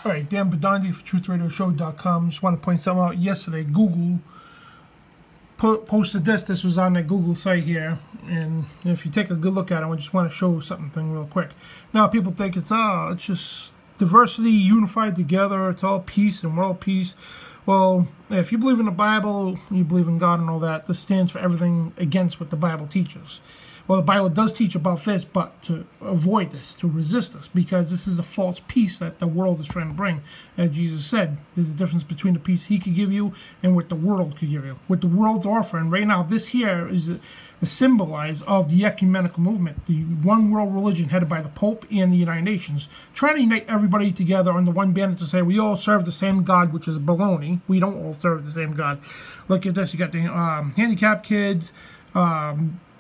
All right, Dan Bidondi for TruthRadioShow.com. Just want to point something out. Yesterday, Google posted this. This was on their Google site here. And if you take a good look at it, I just want to show something real quick. Now, people think it's just diversity unified together. It's all peace and world peace. Well, if you believe in the Bible, you believe in God and all that, this stands for everything against what the Bible teaches. Well, the Bible does teach about this, but to avoid this, to resist this, because this is a false peace that the world is trying to bring. As Jesus said, there's a difference between the peace he could give you and what the world could give you. What the world's offering right now, this here is a symbolize of the ecumenical movement, the one world religion headed by the Pope and the United Nations, trying to unite everybody together under one banner to say we all serve the same God, which is baloney. We don't all serve the same God. Look at this. You got the handicapped kids,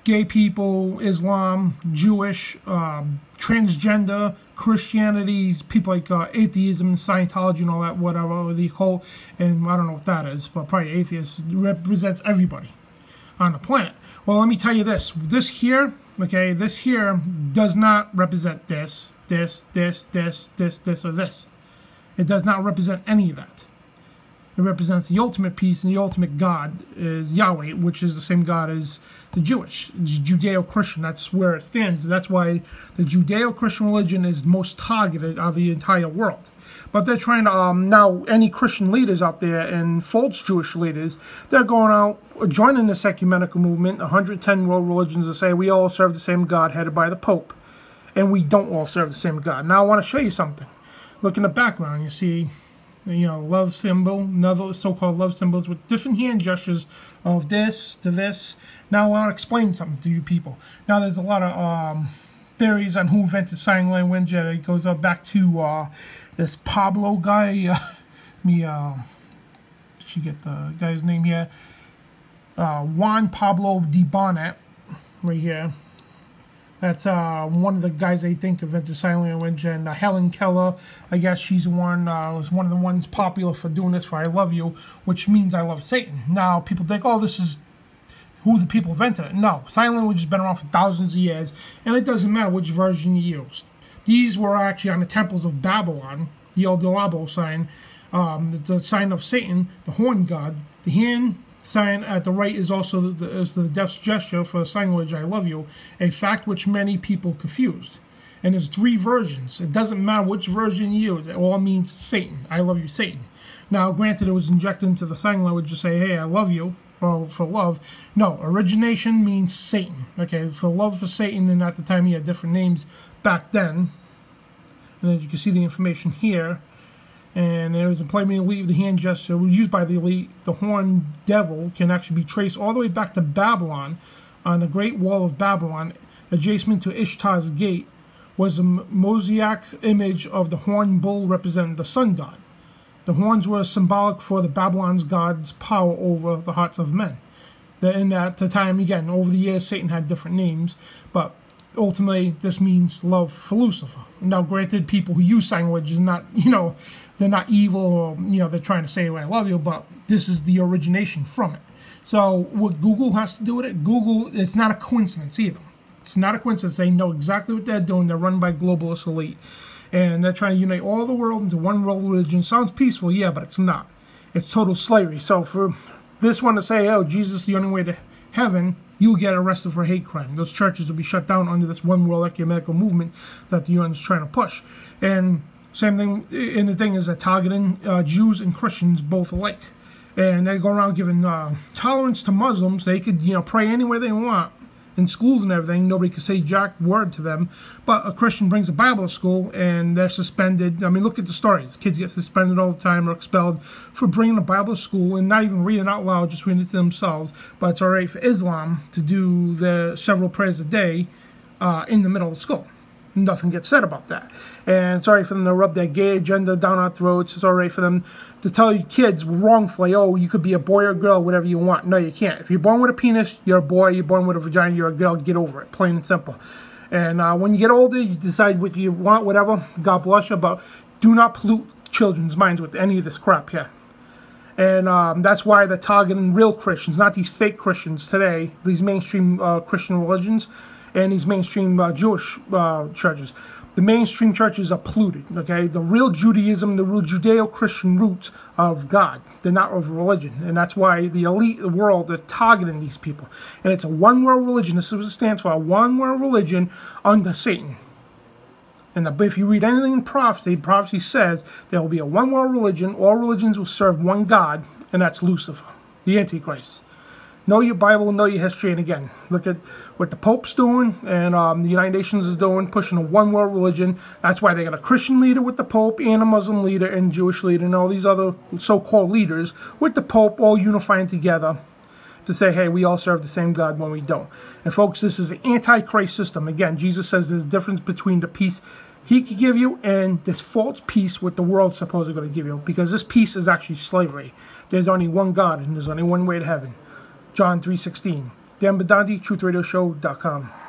gay people, Islam, Jewish, transgender, Christianity, people like atheism, Scientology, and all that, whatever, the occult, and I don't know what that is, but probably atheists represents everybody on the planet. Well, let me tell you this. This here, okay, this here does not represent this, or this. It does not represent any of that. It represents the ultimate peace and the ultimate God, Yahweh, which is the same God as the Jewish, Judeo-Christian. That's where it stands. That's why the Judeo-Christian religion is most targeted of the entire world. But they're trying to, now any Christian leaders out there and false Jewish leaders, they're going out, joining this ecumenical movement, 110 world religions, to say we all serve the same God headed by the Pope. And we don't all serve the same God. Now I want to show you something. Look in the background, you see, you know, love symbol, another so-called love symbols with different hand gestures of this to this. Now I want to explain something to you people. Now there's a lot of theories on who invented sign language. It goes up back to this Pablo guy. Should get the guy's name here. Juan Pablo de Bonnet, right here. That's one of the guys I think invented sign language, and Helen Keller, I guess she's one, was one of the ones popular for doing this for I love you, which means I love Satan. Now, people think, oh, this is who the people invented it. No, sign language has been around for thousands of years, and it doesn't matter which version you use. These were actually on the temples of Babylon, the El Dorado sign, the sign of Satan, the horn god, the hand sign at the right is also the death's gesture for sign language, I love you, a fact which many people confused. And there's 3 versions. It doesn't matter which version you use. It all means Satan. I love you, Satan. Now, granted, it was injected into the sign language to say, hey, I love you, or for love. No, origination means Satan. Okay, for love for Satan, and at the time he had different names back then. And as you can see the information here, and there was a plain elite, the hand gesture used by the elite. The horned devil can actually be traced all the way back to Babylon. On the Great Wall of Babylon, adjacent to Ishtar's gate, was a mosaic image of the horned bull representing the sun god. The horns were symbolic for the Babylon's god's power over the hearts of men. And at the time, again, over the years, Satan had different names, but ultimately, this means love for Lucifer. Now, granted, people who use sign language is not, you know, they're not evil, or, you know, they're trying to say, I love you, but this is the origination from it. So, what Google has to do with it, Google, it's not a coincidence either. It's not a coincidence. They know exactly what they're doing. They're run by globalist elite. And they're trying to unite all the world into one world religion. Sounds peaceful, yeah, but it's not. It's total slavery. So, for this one to say, oh, Jesus is the only way to heaven, you'll get arrested for hate crime. Those churches will be shut down under this one world ecumenical movement that the UN is trying to push. And same thing, and the thing is that targeting Jews and Christians both alike. And they go around giving tolerance to Muslims. They could, you know, pray anywhere they want in schools and everything. Nobody could say jack word to them. But a Christian brings a Bible to school and they're suspended. I mean, look at the stories. Kids get suspended all the time or expelled for bringing a Bible to school and not even reading out loud, just reading it to themselves. But it's all right for Islam to do the several prayers a day in the middle of school. Nothing gets said about that. And it's all right for them to rub their gay agenda down our throats. It's all right for them to tell you kids wrongfully, oh, you could be a boy or a girl, whatever you want. No, you can't. If you're born with a penis, you're a boy. You're born with a vagina, you're a girl. Get over it. Plain and simple. And when you get older, you decide what you want, whatever. God bless you. But do not pollute children's minds with any of this crap here. And that's why they're targeting real Christians, not these fake Christians today, these mainstream Christian religions and these mainstream Jewish churches. the mainstream churches are polluted, okay? The real Judaism, the real Judeo-Christian roots of God. They're not of religion. And that's why the elite of the world are targeting these people. And it's a one-world religion. This is what it stands for, a one-world religion under Satan. And if you read anything in prophecy says there will be a one-world religion. All religions will serve one God, and that's Lucifer, the Antichrist. Know your Bible, know your history, and again, look at what the Pope's doing and the United Nations is doing, pushing a one-world religion. That's why they got a Christian leader with the Pope and a Muslim leader and Jewish leader and all these other so-called leaders with the Pope all unifying together to say, hey, we all serve the same God when we don't. And folks, this is the Antichrist system. Again, Jesus says there's a difference between the peace he could give you and this false peace what the world's supposedly going to give you, because this peace is actually slavery. There's only one God and there's only one way to heaven. John 3:16. Dan Bidondi, TruthRadioShow.com.